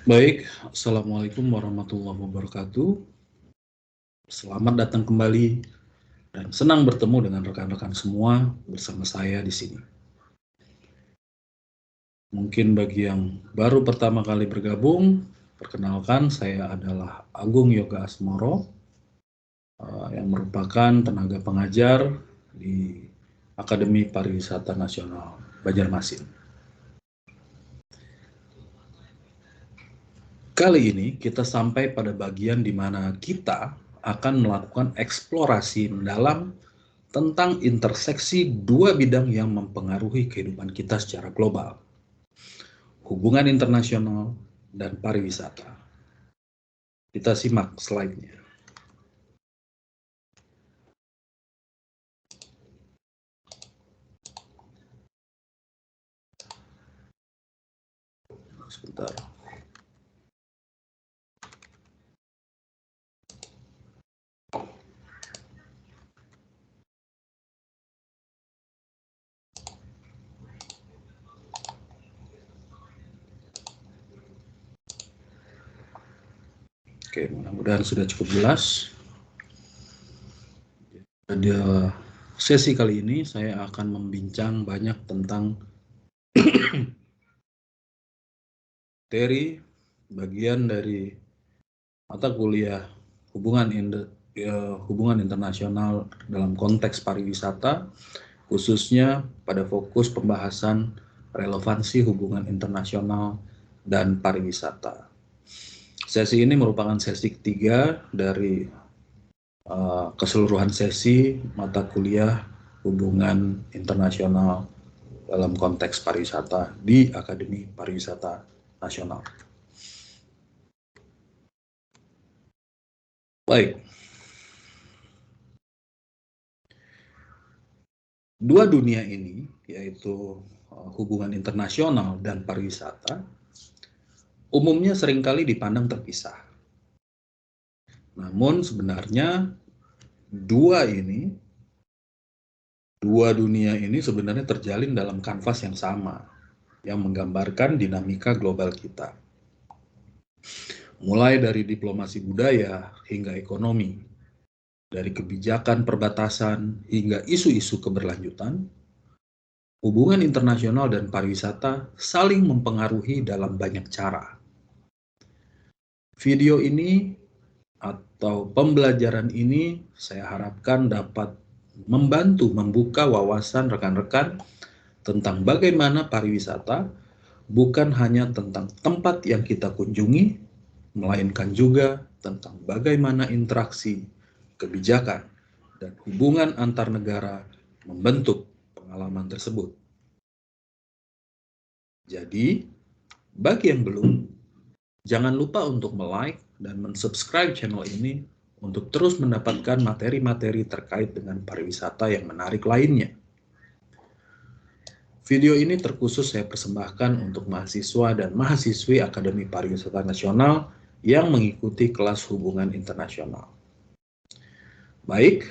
Baik, Assalamualaikum warahmatullahi wabarakatuh. Selamat datang kembali dan senang bertemu dengan rekan-rekan semua bersama saya di sini. Mungkin bagi yang baru pertama kali bergabung, perkenalkan saya adalah Agung Yoga Asmoro, yang merupakan tenaga pengajar di Akademi Pariwisata Nasional Banjarmasin. Kali ini kita sampai pada bagian di mana kita akan melakukan eksplorasi mendalam tentang interseksi dua bidang yang mempengaruhi kehidupan kita secara global, hubungan internasional dan pariwisata. Kita simak slide-nya. Sebentar. Oke, mudah-mudahan sudah cukup jelas. Pada sesi kali ini saya akan membincang banyak tentang materi bagian dari mata kuliah hubungan internasional dalam konteks pariwisata, khususnya pada fokus pembahasan relevansi hubungan internasional dan pariwisata. Sesi ini merupakan sesi ketiga dari keseluruhan sesi mata kuliah hubungan internasional dalam konteks pariwisata di Akademi Pariwisata Nasional. Baik. Dua dunia ini, yaitu hubungan internasional dan pariwisata, umumnya seringkali dipandang terpisah. Namun sebenarnya dua dunia ini sebenarnya terjalin dalam kanvas yang sama, yang menggambarkan dinamika global kita. Mulai dari diplomasi budaya hingga ekonomi, dari kebijakan perbatasan hingga isu-isu keberlanjutan, hubungan internasional dan pariwisata saling mempengaruhi dalam banyak cara. Video ini atau pembelajaran ini saya harapkan dapat membantu membuka wawasan rekan-rekan tentang bagaimana pariwisata bukan hanya tentang tempat yang kita kunjungi, melainkan juga tentang bagaimana interaksi, kebijakan, dan hubungan antar negara membentuk pengalaman tersebut. Jadi, bagi yang belum, jangan lupa untuk like dan mensubscribe channel ini untuk terus mendapatkan materi-materi terkait dengan pariwisata yang menarik lainnya. Video ini terkhusus saya persembahkan untuk mahasiswa dan mahasiswi Akademi Pariwisata Nasional yang mengikuti kelas hubungan internasional. Baik,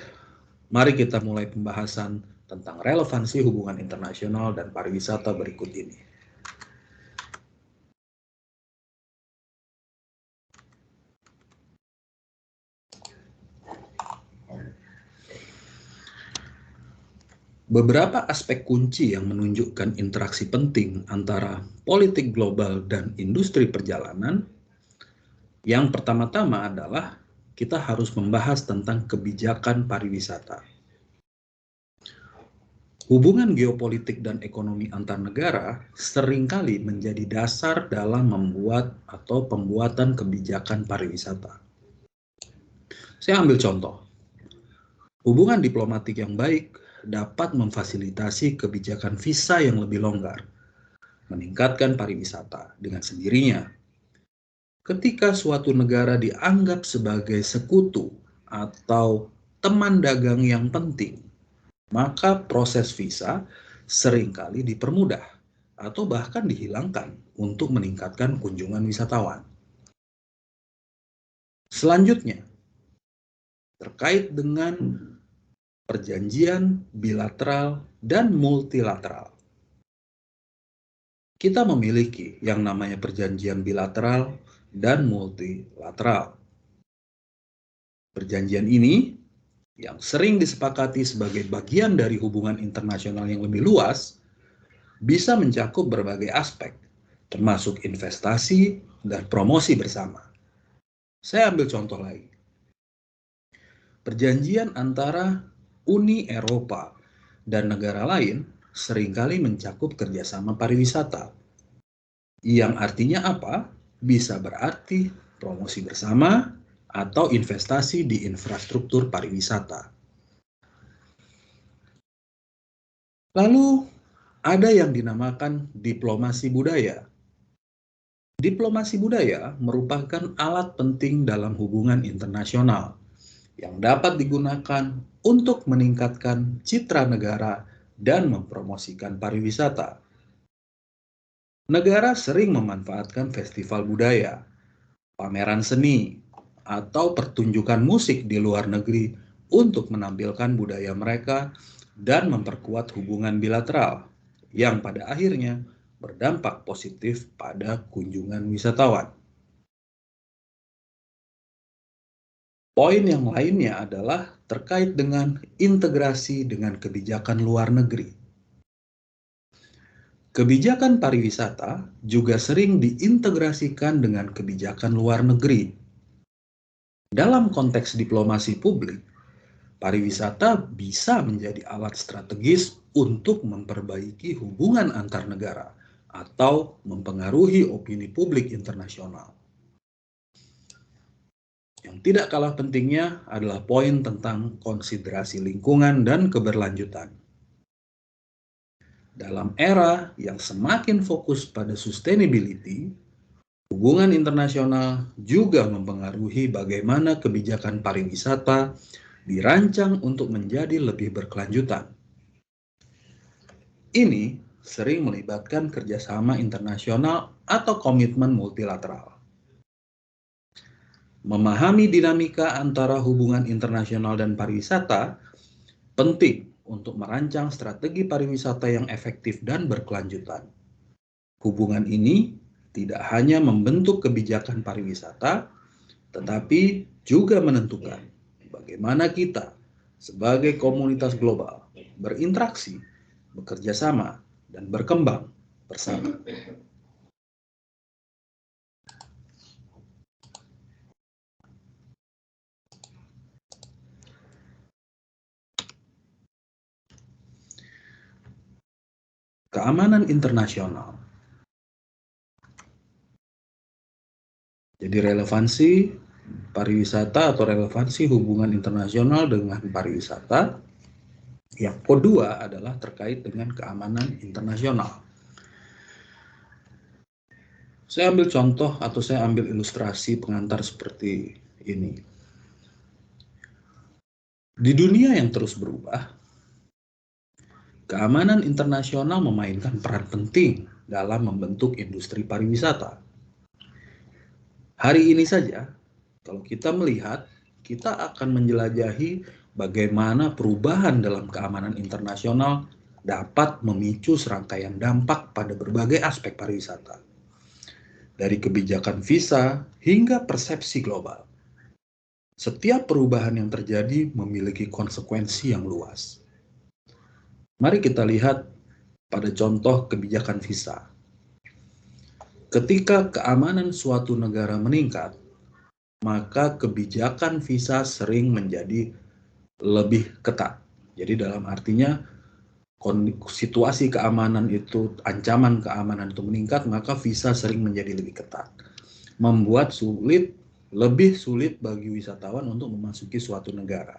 mari kita mulai pembahasan tentang relevansi hubungan internasional dan pariwisata berikut ini. Beberapa aspek kunci yang menunjukkan interaksi penting antara politik global dan industri perjalanan. Yang pertama-tama adalah kita harus membahas tentang kebijakan pariwisata. Hubungan geopolitik dan ekonomi antar negara seringkali menjadi dasar dalam membuat atau pembuatan kebijakan pariwisata. Saya ambil contoh. Hubungan diplomatik yang baik dapat memfasilitasi kebijakan visa yang lebih longgar, meningkatkan pariwisata dengan sendirinya. Ketika suatu negara dianggap sebagai sekutu atau teman dagang yang penting, maka proses visa seringkali dipermudah atau bahkan dihilangkan untuk meningkatkan kunjungan wisatawan. Selanjutnya, terkait dengan perjanjian bilateral dan multilateral. Kita memiliki yang namanya perjanjian bilateral dan multilateral. Perjanjian ini yang sering disepakati sebagai bagian dari hubungan internasional yang lebih luas bisa mencakup berbagai aspek, termasuk investasi dan promosi bersama. Saya ambil contoh lagi. Perjanjian antara Uni Eropa dan negara lain seringkali mencakup kerjasama pariwisata. Yang artinya apa? Bisa berarti promosi bersama atau investasi di infrastruktur pariwisata. Lalu ada yang dinamakan diplomasi budaya. Diplomasi budaya merupakan alat penting dalam hubungan internasional yang dapat digunakan untuk meningkatkan citra negara dan mempromosikan pariwisata. Negara sering memanfaatkan festival budaya, pameran seni, atau pertunjukan musik di luar negeri untuk menampilkan budaya mereka dan memperkuat hubungan bilateral yang pada akhirnya berdampak positif pada kunjungan wisatawan. Poin yang lainnya adalah terkait dengan integrasi dengan kebijakan luar negeri. Kebijakan pariwisata juga sering diintegrasikan dengan kebijakan luar negeri. Dalam konteks diplomasi publik, pariwisata bisa menjadi alat strategis untuk memperbaiki hubungan antar negara atau mempengaruhi opini publik internasional. Yang tidak kalah pentingnya adalah poin tentang konsiderasi lingkungan dan keberlanjutan. Dalam era yang semakin fokus pada sustainability, hubungan internasional juga mempengaruhi bagaimana kebijakan pariwisata dirancang untuk menjadi lebih berkelanjutan. Ini sering melibatkan kerjasama internasional atau komitmen multilateral. Memahami dinamika antara hubungan internasional dan pariwisata penting untuk merancang strategi pariwisata yang efektif dan berkelanjutan. Hubungan ini tidak hanya membentuk kebijakan pariwisata, tetapi juga menentukan bagaimana kita sebagai komunitas global berinteraksi, bekerja sama, dan berkembang bersama. Keamanan internasional. Jadi relevansi pariwisata atau relevansi hubungan internasional dengan pariwisata. Yang kedua adalah terkait dengan keamanan internasional. Saya ambil contoh atau saya ambil ilustrasi pengantar seperti ini. Di dunia yang terus berubah, keamanan internasional memainkan peran penting dalam membentuk industri pariwisata. Hari ini saja, kalau kita melihat, kita akan menjelajahi bagaimana perubahan dalam keamanan internasional dapat memicu serangkaian dampak pada berbagai aspek pariwisata. Dari kebijakan visa hingga persepsi global. Setiap perubahan yang terjadi memiliki konsekuensi yang luas. Mari kita lihat pada contoh kebijakan visa. Ketika keamanan suatu negara meningkat, maka kebijakan visa sering menjadi lebih ketat. Jadi dalam artinya situasi keamanan itu, ancaman keamanan itu meningkat, maka visa sering menjadi lebih ketat. Membuat lebih sulit bagi wisatawan untuk memasuki suatu negara.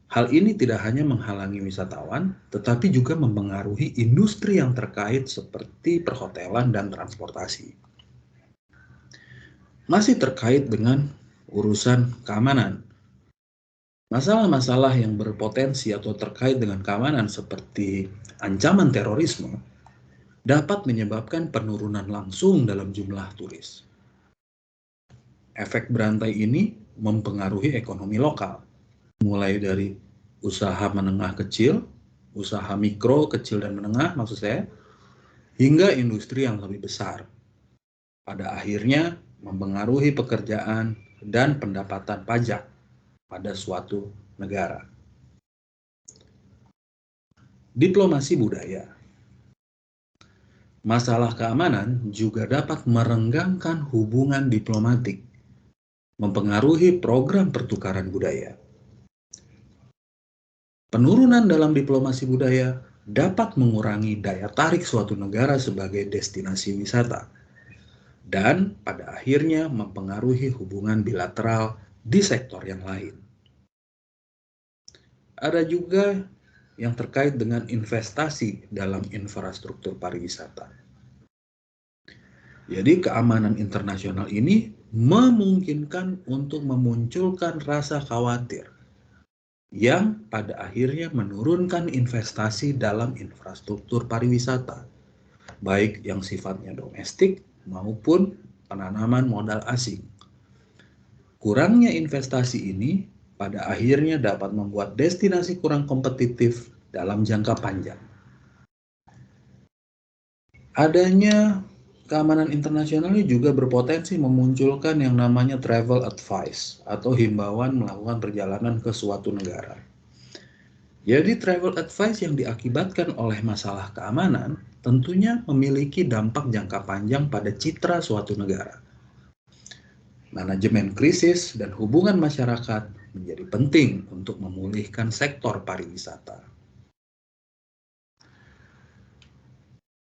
Hal ini tidak hanya menghalangi wisatawan, tetapi juga mempengaruhi industri yang terkait seperti perhotelan dan transportasi. Masih terkait dengan urusan keamanan. Masalah-masalah yang berpotensi atau terkait dengan keamanan seperti ancaman terorisme dapat menyebabkan penurunan langsung dalam jumlah turis. Efek berantai ini mempengaruhi ekonomi lokal, mulai dari usaha menengah kecil, usaha mikro, kecil dan menengah maksud saya, hingga industri yang lebih besar. Pada akhirnya mempengaruhi pekerjaan dan pendapatan pajak pada suatu negara. Diplomasi budaya. Masalah keamanan juga dapat merenggangkan hubungan diplomatik, mempengaruhi program pertukaran budaya. Penurunan dalam diplomasi budaya dapat mengurangi daya tarik suatu negara sebagai destinasi wisata, dan pada akhirnya mempengaruhi hubungan bilateral di sektor yang lain. Ada juga yang terkait dengan investasi dalam infrastruktur pariwisata. Jadi keamanan internasional ini memungkinkan untuk memunculkan rasa khawatir yang pada akhirnya menurunkan investasi dalam infrastruktur pariwisata, baik yang sifatnya domestik maupun penanaman modal asing. Kurangnya investasi ini pada akhirnya dapat membuat destinasi kurang kompetitif dalam jangka panjang. Adanya keamanan internasional ini juga berpotensi memunculkan yang namanya travel advice atau himbauan melakukan perjalanan ke suatu negara. Jadi travel advice yang diakibatkan oleh masalah keamanan tentunya memiliki dampak jangka panjang pada citra suatu negara. Manajemen krisis dan hubungan masyarakat menjadi penting untuk memulihkan sektor pariwisata.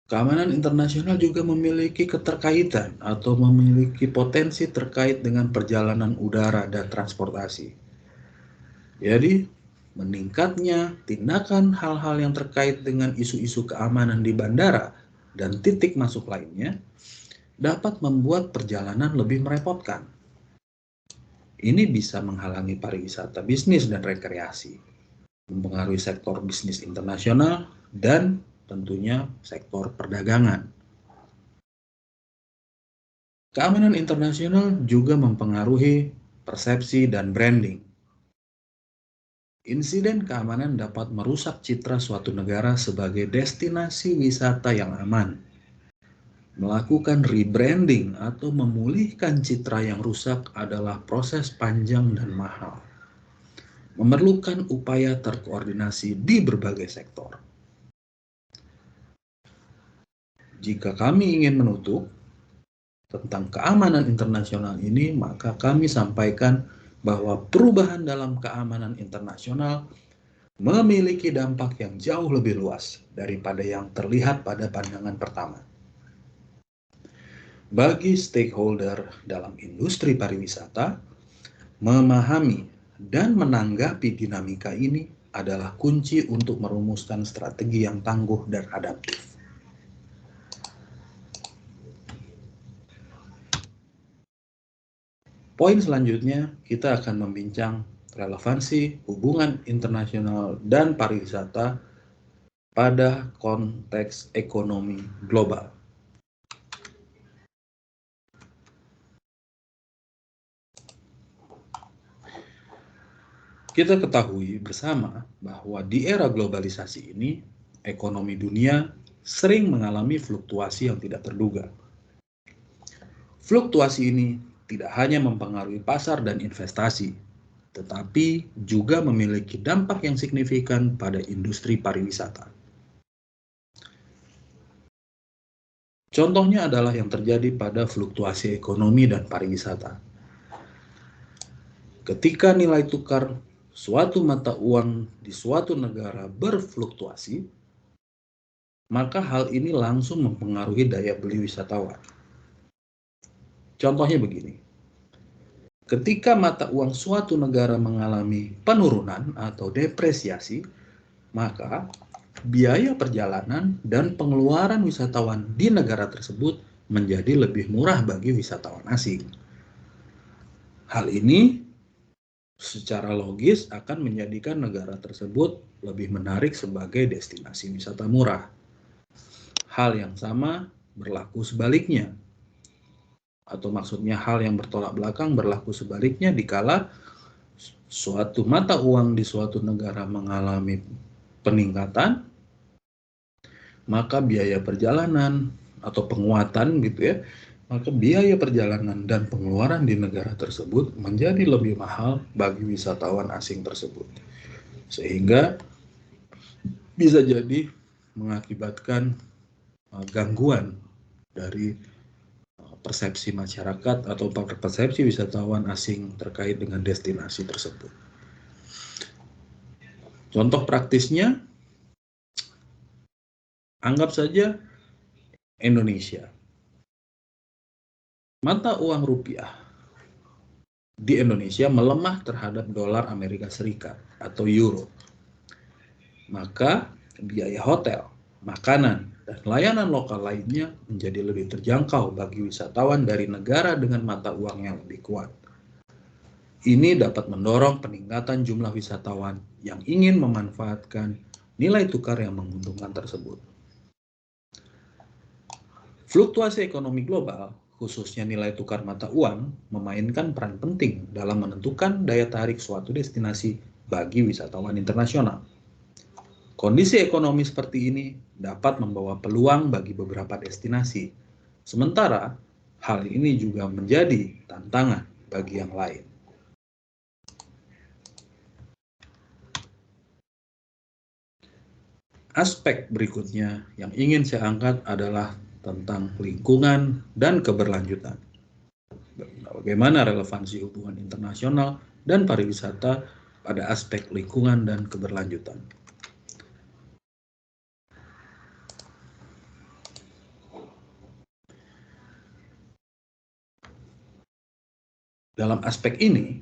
Keamanan internasional juga memiliki keterkaitan atau memiliki potensi terkait dengan perjalanan udara dan transportasi. Jadi, meningkatnya tindakan hal-hal yang terkait dengan isu-isu keamanan di bandara dan titik masuk lainnya dapat membuat perjalanan lebih merepotkan. Ini bisa menghalangi pariwisata bisnis dan rekreasi, mempengaruhi sektor bisnis internasional, dan tentunya sektor perdagangan. Keamanan internasional juga mempengaruhi persepsi dan branding. Insiden keamanan dapat merusak citra suatu negara sebagai destinasi wisata yang aman. Melakukan rebranding atau memulihkan citra yang rusak adalah proses panjang dan mahal. Memerlukan upaya terkoordinasi di berbagai sektor. Jika kami ingin menutup tentang keamanan internasional ini, maka kami sampaikan bahwa perubahan dalam keamanan internasional memiliki dampak yang jauh lebih luas daripada yang terlihat pada pandangan pertama. Bagi stakeholder dalam industri pariwisata, memahami dan menanggapi dinamika ini adalah kunci untuk merumuskan strategi yang tangguh dan adaptif. Poin selanjutnya, kita akan membincang relevansi hubungan internasional dan pariwisata pada konteks ekonomi global. Kita ketahui bersama bahwa di era globalisasi ini, ekonomi dunia sering mengalami fluktuasi yang tidak terduga. Fluktuasi ini tidak hanya mempengaruhi pasar dan investasi, tetapi juga memiliki dampak yang signifikan pada industri pariwisata. Contohnya adalah yang terjadi pada fluktuasi ekonomi dan pariwisata. Ketika nilai tukar suatu mata uang di suatu negara berfluktuasi, maka hal ini langsung mempengaruhi daya beli wisatawan. Contohnya begini, ketika mata uang suatu negara mengalami penurunan atau depresiasi, maka biaya perjalanan dan pengeluaran wisatawan di negara tersebut menjadi lebih murah bagi wisatawan asing. Hal ini secara logis akan menjadikan negara tersebut lebih menarik sebagai destinasi wisata murah. Hal yang sama berlaku sebaliknya. Atau maksudnya hal yang bertolak belakang berlaku sebaliknya dikala suatu mata uang di suatu negara mengalami peningkatan, maka biaya perjalanan atau penguatan gitu ya, maka biaya perjalanan dan pengeluaran di negara tersebut menjadi lebih mahal bagi wisatawan asing tersebut. Sehingga bisa jadi mengakibatkan gangguan dari persepsi masyarakat atau persepsi wisatawan asing terkait dengan destinasi tersebut. Contoh praktisnya, anggap saja Indonesia. Mata uang rupiah di Indonesia melemah terhadap dolar Amerika Serikat atau euro. Maka biaya hotel, makanan, dan layanan lokal lainnya menjadi lebih terjangkau bagi wisatawan dari negara dengan mata uang yang lebih kuat. Ini dapat mendorong peningkatan jumlah wisatawan yang ingin memanfaatkan nilai tukar yang menguntungkan tersebut. Fluktuasi ekonomi global, khususnya nilai tukar mata uang, memainkan peran penting dalam menentukan daya tarik suatu destinasi bagi wisatawan internasional. Kondisi ekonomi seperti ini dapat membawa peluang bagi beberapa destinasi, sementara hal ini juga menjadi tantangan bagi yang lain. Aspek berikutnya yang ingin saya angkat adalah tentang lingkungan dan keberlanjutan. Bagaimana relevansi hubungan internasional dan pariwisata pada aspek lingkungan dan keberlanjutan. Dalam aspek ini,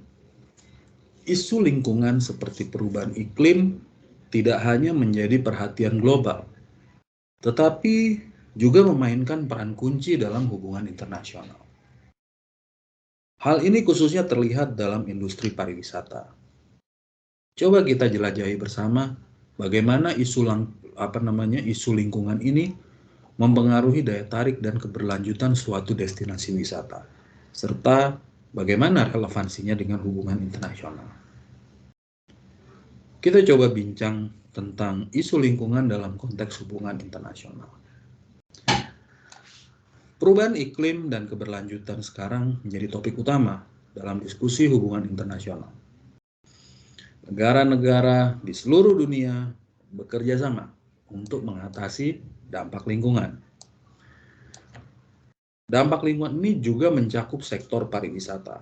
isu lingkungan seperti perubahan iklim tidak hanya menjadi perhatian global, tetapi juga memainkan peran kunci dalam hubungan internasional. Hal ini khususnya terlihat dalam industri pariwisata. Coba kita jelajahi bersama bagaimana isu lingkungan ini mempengaruhi daya tarik dan keberlanjutan suatu destinasi wisata, serta bagaimana relevansinya dengan hubungan internasional. Kita coba bincang tentang isu lingkungan dalam konteks hubungan internasional. Perubahan iklim dan keberlanjutan sekarang menjadi topik utama dalam diskusi hubungan internasional. Negara-negara di seluruh dunia bekerja sama untuk mengatasi dampak lingkungan. Dampak lingkungan ini juga mencakup sektor pariwisata.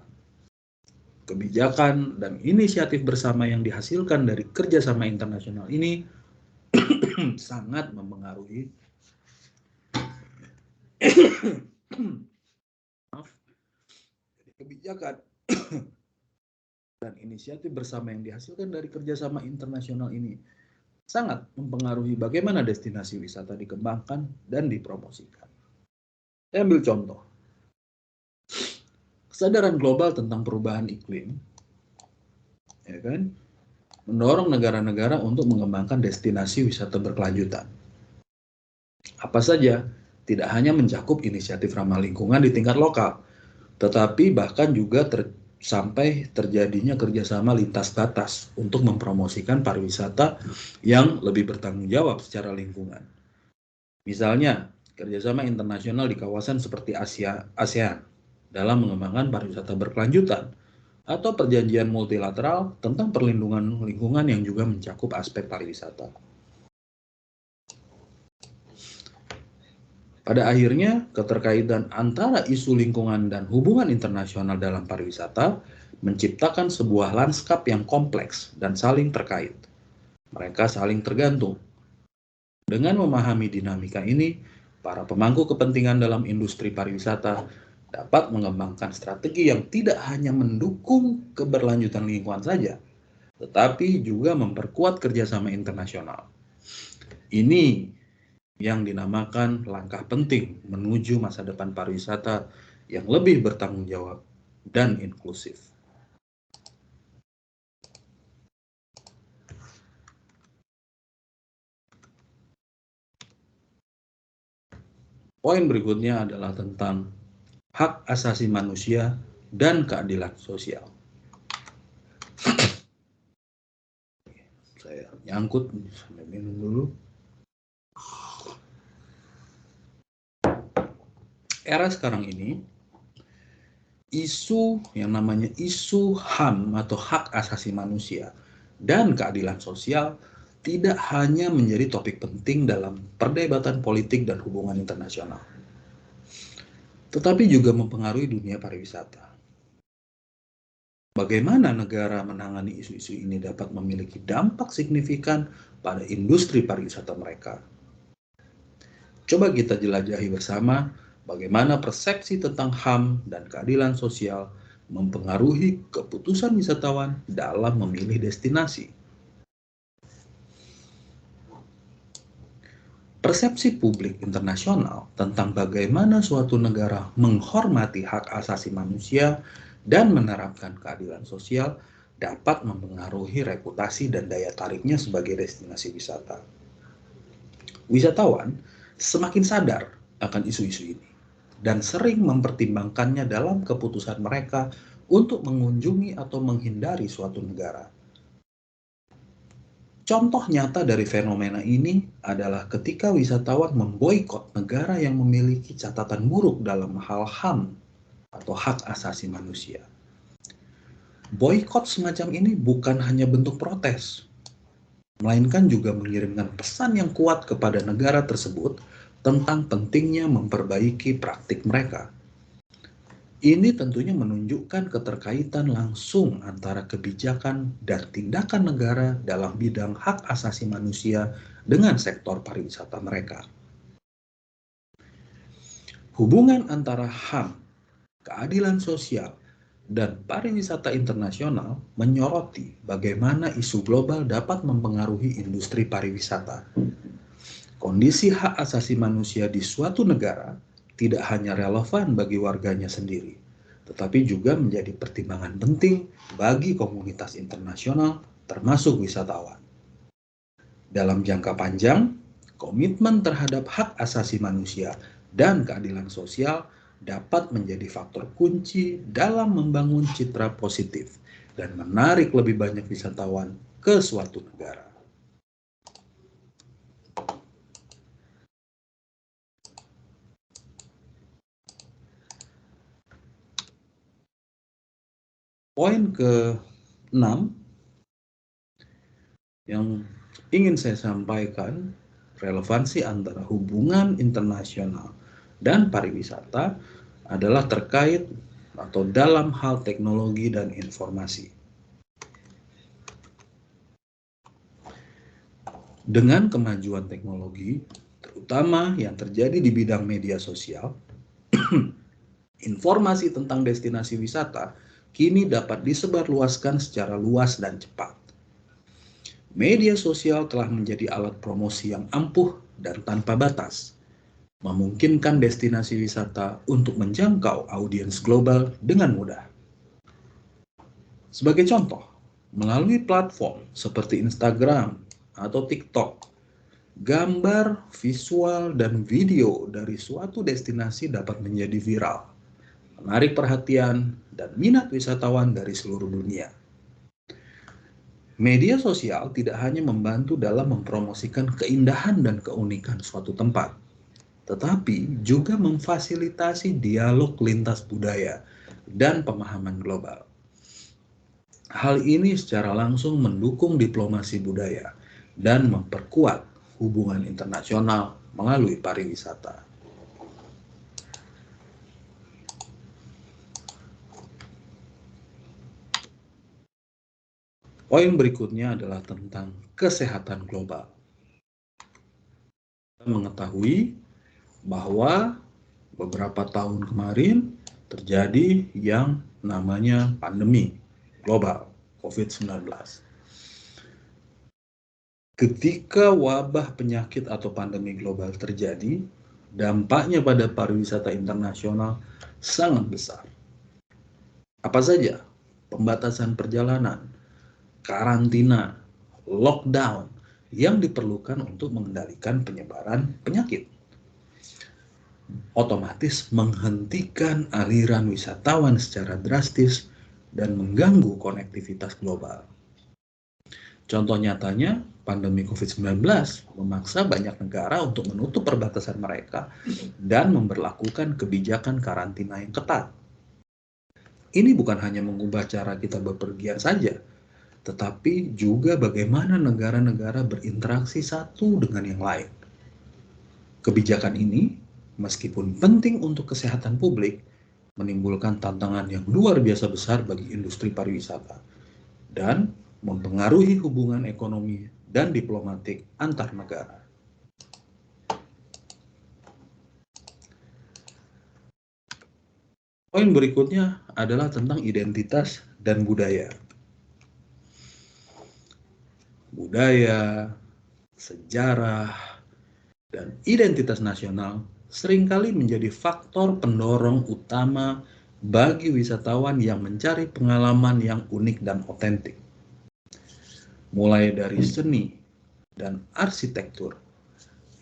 Kebijakan dan inisiatif bersama yang dihasilkan dari kerjasama internasional ini sangat mempengaruhi kebijakan dan inisiatif bersama yang dihasilkan dari kerjasama internasional ini sangat mempengaruhi bagaimana destinasi wisata dikembangkan dan dipromosikan. Saya ambil contoh. Kesadaran global tentang perubahan iklim, ya kan, mendorong negara-negara untuk mengembangkan destinasi wisata berkelanjutan. Apa saja, tidak hanya mencakup inisiatif ramah lingkungan di tingkat lokal, tetapi bahkan juga sampai terjadinya kerjasama lintas batas untuk mempromosikan pariwisata yang lebih bertanggung jawab secara lingkungan. Misalnya, kerjasama internasional di kawasan seperti ASEAN dalam mengembangkan pariwisata berkelanjutan, atau perjanjian multilateral tentang perlindungan lingkungan yang juga mencakup aspek pariwisata. Pada akhirnya, keterkaitan antara isu lingkungan dan hubungan internasional dalam pariwisata menciptakan sebuah lanskap yang kompleks dan saling terkait. Mereka saling tergantung. Dengan memahami dinamika ini, para pemangku kepentingan dalam industri pariwisata dapat mengembangkan strategi yang tidak hanya mendukung keberlanjutan lingkungan saja, tetapi juga memperkuat kerjasama internasional. Ini yang dinamakan langkah penting menuju masa depan pariwisata yang lebih bertanggung jawab dan inklusif. Poin berikutnya adalah tentang hak asasi manusia dan keadilan sosial. Saya nyangkut sampai minum dulu. Era sekarang ini, isu yang namanya isu HAM atau hak asasi manusia dan keadilan sosial tidak hanya menjadi topik penting dalam perdebatan politik dan hubungan internasional, tetapi juga mempengaruhi dunia pariwisata. Bagaimana negara menangani isu-isu ini dapat memiliki dampak signifikan pada industri pariwisata mereka. Coba kita jelajahi bersama bagaimana persepsi tentang HAM dan keadilan sosial mempengaruhi keputusan wisatawan dalam memilih destinasi. Persepsi publik internasional tentang bagaimana suatu negara menghormati hak asasi manusia dan menerapkan keadilan sosial dapat mempengaruhi reputasi dan daya tariknya sebagai destinasi wisata. Wisatawan semakin sadar akan isu-isu ini dan sering mempertimbangkannya dalam keputusan mereka untuk mengunjungi atau menghindari suatu negara. Contoh nyata dari fenomena ini adalah ketika wisatawan memboikot negara yang memiliki catatan buruk dalam hal HAM atau hak asasi manusia. Boikot semacam ini bukan hanya bentuk protes, melainkan juga mengirimkan pesan yang kuat kepada negara tersebut tentang pentingnya memperbaiki praktik mereka. Ini tentunya menunjukkan keterkaitan langsung antara kebijakan dan tindakan negara dalam bidang hak asasi manusia dengan sektor pariwisata mereka. Hubungan antara HAM, keadilan sosial, dan pariwisata internasional menyoroti bagaimana isu global dapat mempengaruhi industri pariwisata. Kondisi hak asasi manusia di suatu negara tidak hanya relevan bagi warganya sendiri, tetapi juga menjadi pertimbangan penting bagi komunitas internasional termasuk wisatawan. Dalam jangka panjang, komitmen terhadap hak asasi manusia dan keadilan sosial dapat menjadi faktor kunci dalam membangun citra positif dan menarik lebih banyak wisatawan ke suatu negara. Poin ke-6 yang ingin saya sampaikan, relevansi antara hubungan internasional dan pariwisata adalah terkait atau dalam hal teknologi dan informasi. Dengan kemajuan teknologi, terutama yang terjadi di bidang media sosial, informasi tentang destinasi wisata kini dapat disebarluaskan secara luas dan cepat. Media sosial telah menjadi alat promosi yang ampuh dan tanpa batas, memungkinkan destinasi wisata untuk menjangkau audiens global dengan mudah. Sebagai contoh, melalui platform seperti Instagram atau TikTok, gambar, visual, dan video dari suatu destinasi dapat menjadi viral, menarik perhatian dan minat wisatawan dari seluruh dunia. Media sosial tidak hanya membantu dalam mempromosikan keindahan dan keunikan suatu tempat, tetapi juga memfasilitasi dialog lintas budaya dan pemahaman global. Hal ini secara langsung mendukung diplomasi budaya dan memperkuat hubungan internasional melalui pariwisata. Poin berikutnya adalah tentang kesehatan global. Kita mengetahui bahwa beberapa tahun kemarin terjadi yang namanya pandemi global COVID-19. Ketika wabah penyakit atau pandemi global terjadi, dampaknya pada pariwisata internasional sangat besar. Apa saja? Pembatasan perjalanan, karantina, lockdown yang diperlukan untuk mengendalikan penyebaran penyakit. Otomatis menghentikan aliran wisatawan secara drastis dan mengganggu konektivitas global. Contoh nyatanya, pandemi COVID-19 memaksa banyak negara untuk menutup perbatasan mereka dan memberlakukan kebijakan karantina yang ketat. Ini bukan hanya mengubah cara kita bepergian saja, tetapi juga bagaimana negara-negara berinteraksi satu dengan yang lain. Kebijakan ini, meskipun penting untuk kesehatan publik, menimbulkan tantangan yang luar biasa besar bagi industri pariwisata dan mempengaruhi hubungan ekonomi dan diplomatik antar negara. Poin berikutnya adalah tentang identitas dan budaya. Budaya, sejarah, dan identitas nasional seringkali menjadi faktor pendorong utama bagi wisatawan yang mencari pengalaman yang unik dan otentik. Mulai dari seni dan arsitektur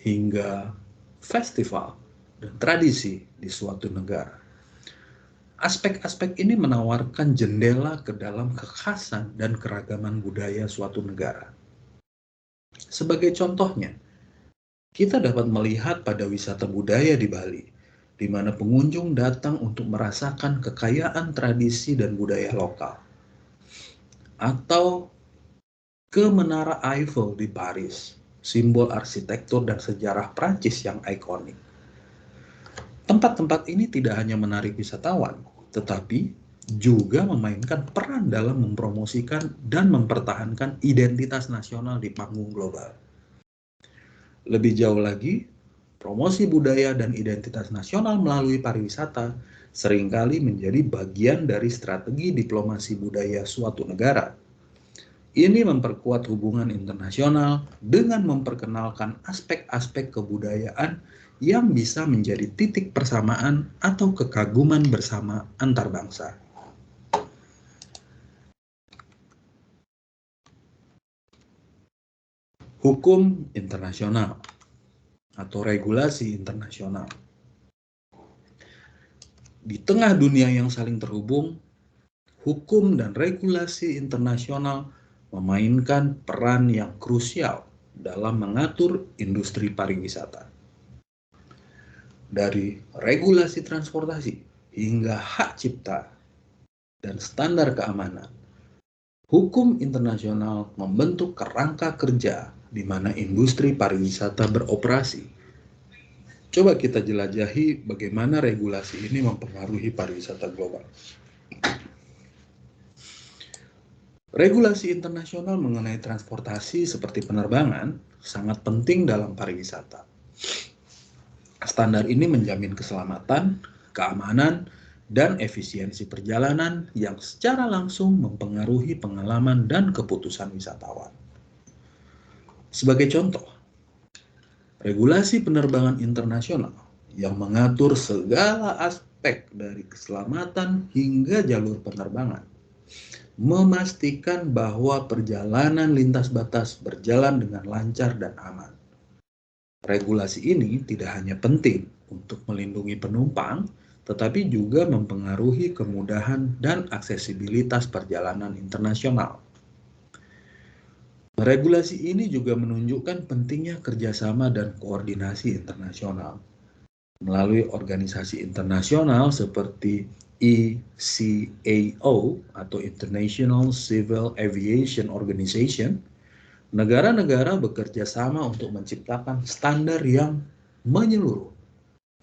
hingga festival dan tradisi di suatu negara. Aspek-aspek ini menawarkan jendela ke dalam kekhasan dan keragaman budaya suatu negara. Sebagai contohnya, kita dapat melihat pada wisata budaya di Bali, di mana pengunjung datang untuk merasakan kekayaan tradisi dan budaya lokal. Atau ke Menara Eiffel di Paris, simbol arsitektur dan sejarah Prancis yang ikonik. Tempat-tempat ini tidak hanya menarik wisatawan, tetapi juga memainkan peran dalam mempromosikan dan mempertahankan identitas nasional di panggung global. Lebih jauh lagi, promosi budaya dan identitas nasional melalui pariwisata seringkali menjadi bagian dari strategi diplomasi budaya suatu negara. Ini memperkuat hubungan internasional dengan memperkenalkan aspek-aspek kebudayaan yang bisa menjadi titik persamaan atau kekaguman bersama antar bangsa. Hukum internasional atau regulasi internasional. Di tengah dunia yang saling terhubung, hukum dan regulasi internasional memainkan peran yang krusial dalam mengatur industri pariwisata. Dari regulasi transportasi hingga hak cipta dan standar keamanan, hukum internasional membentuk kerangka kerja di mana industri pariwisata beroperasi. Coba kita jelajahi bagaimana regulasi ini mempengaruhi pariwisata global. Regulasi internasional mengenai transportasi seperti penerbangan sangat penting dalam pariwisata. Standar ini menjamin keselamatan, keamanan, dan efisiensi perjalanan yang secara langsung mempengaruhi pengalaman dan keputusan wisatawan. Sebagai contoh, regulasi penerbangan internasional yang mengatur segala aspek dari keselamatan hingga jalur penerbangan memastikan bahwa perjalanan lintas batas berjalan dengan lancar dan aman. Regulasi ini tidak hanya penting untuk melindungi penumpang, tetapi juga mempengaruhi kemudahan dan aksesibilitas perjalanan internasional. Regulasi ini juga menunjukkan pentingnya kerjasama dan koordinasi internasional. Melalui organisasi internasional seperti ICAO atau International Civil Aviation Organization, negara-negara bekerja sama untuk menciptakan standar yang menyeluruh,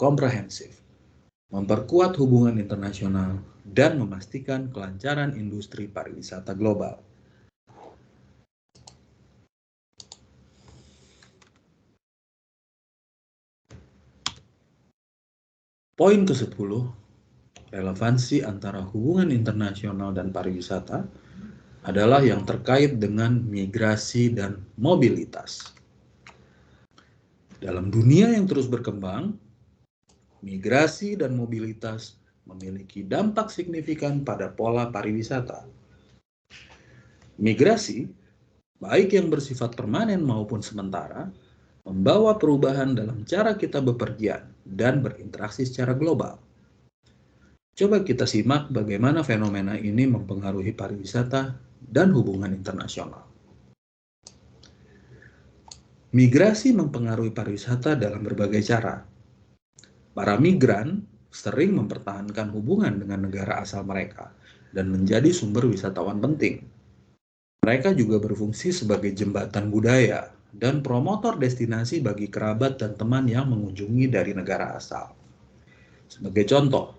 komprehensif, memperkuat hubungan internasional, dan memastikan kelancaran industri pariwisata global. Poin ke-10, relevansi antara hubungan internasional dan pariwisata adalah yang terkait dengan migrasi dan mobilitas. Dalam dunia yang terus berkembang, migrasi dan mobilitas memiliki dampak signifikan pada pola pariwisata. Migrasi, baik yang bersifat permanen maupun sementara, membawa perubahan dalam cara kita bepergian dan berinteraksi secara global. Coba kita simak bagaimana fenomena ini mempengaruhi pariwisata dan hubungan internasional. Migrasi mempengaruhi pariwisata dalam berbagai cara. Para migran sering mempertahankan hubungan dengan negara asal mereka dan menjadi sumber wisatawan penting. Mereka juga berfungsi sebagai jembatan budaya dan promotor destinasi bagi kerabat dan teman yang mengunjungi dari negara asal. Sebagai contoh,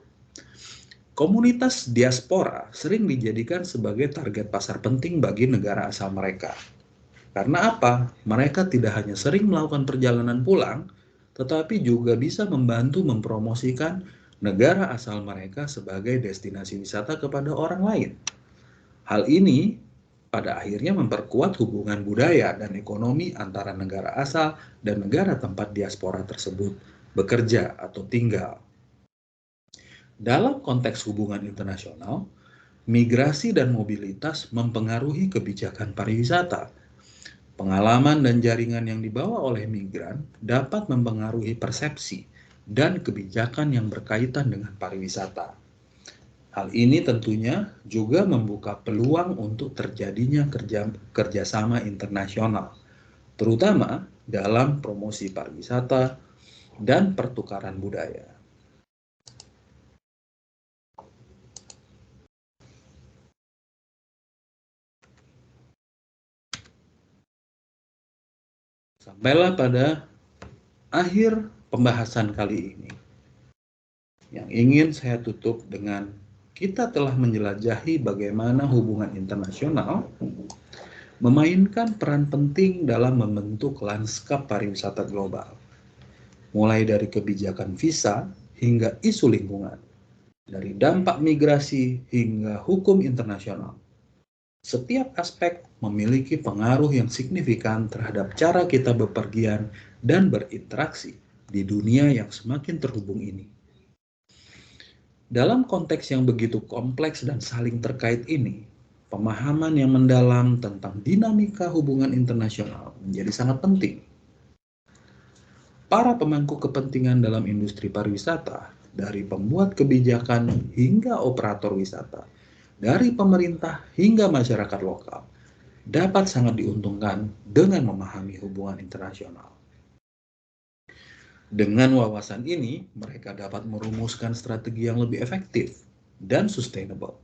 komunitas diaspora sering dijadikan sebagai target pasar penting bagi negara asal mereka. Karena apa? Mereka tidak hanya sering melakukan perjalanan pulang, tetapi juga bisa membantu mempromosikan negara asal mereka sebagai destinasi wisata kepada orang lain. Hal ini pada akhirnya memperkuat hubungan budaya dan ekonomi antara negara asal dan negara tempat diaspora tersebut bekerja atau tinggal. Dalam konteks hubungan internasional, migrasi dan mobilitas mempengaruhi kebijakan pariwisata. Pengalaman dan jaringan yang dibawa oleh migran dapat mempengaruhi persepsi dan kebijakan yang berkaitan dengan pariwisata. Hal ini tentunya juga membuka peluang untuk terjadinya kerjasama internasional, terutama dalam promosi pariwisata dan pertukaran budaya. Sampailah pada akhir pembahasan kali ini. Yang ingin saya tutup dengan kita telah menjelajahi bagaimana hubungan internasional memainkan peran penting dalam membentuk lanskap pariwisata global. Mulai dari kebijakan visa hingga isu lingkungan, dari dampak migrasi hingga hukum internasional. Setiap aspek memiliki pengaruh yang signifikan terhadap cara kita bepergian dan berinteraksi di dunia yang semakin terhubung ini. Dalam konteks yang begitu kompleks dan saling terkait ini, pemahaman yang mendalam tentang dinamika hubungan internasional menjadi sangat penting. Para pemangku kepentingan dalam industri pariwisata, dari pembuat kebijakan hingga operator wisata, dari pemerintah hingga masyarakat lokal, dapat sangat diuntungkan dengan memahami hubungan internasional. Dengan wawasan ini, mereka dapat merumuskan strategi yang lebih efektif dan sustainable.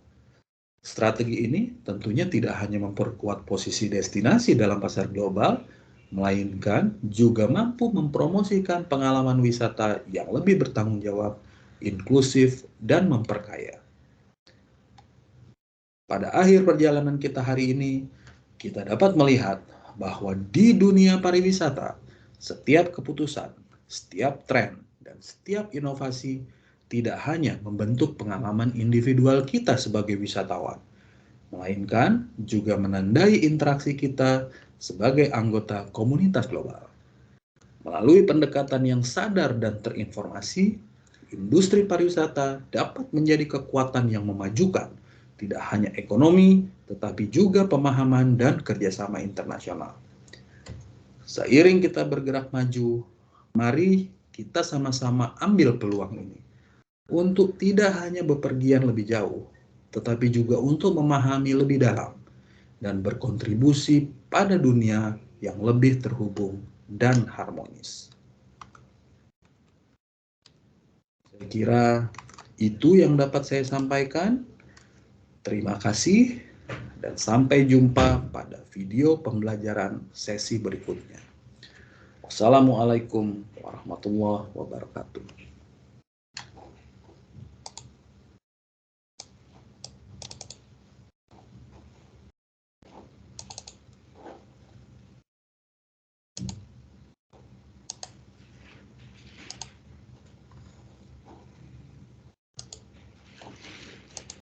Strategi ini tentunya tidak hanya memperkuat posisi destinasi dalam pasar global, melainkan juga mampu mempromosikan pengalaman wisata yang lebih bertanggung jawab, inklusif, dan memperkaya. Pada akhir perjalanan kita hari ini, kita dapat melihat bahwa di dunia pariwisata, setiap keputusan, setiap tren, dan setiap inovasi tidak hanya membentuk pengalaman individual kita sebagai wisatawan, melainkan juga menandai interaksi kita sebagai anggota komunitas global. Melalui pendekatan yang sadar dan terinformasi, industri pariwisata dapat menjadi kekuatan yang memajukan tidak hanya ekonomi, tetapi juga pemahaman dan kerjasama internasional. Seiring kita bergerak maju, mari kita sama-sama ambil peluang ini untuk tidak hanya bepergian lebih jauh, tetapi juga untuk memahami lebih dalam dan berkontribusi pada dunia yang lebih terhubung dan harmonis. Saya kira itu yang dapat saya sampaikan. Terima kasih dan sampai jumpa pada video pembelajaran sesi berikutnya. Wassalamualaikum warahmatullahi wabarakatuh.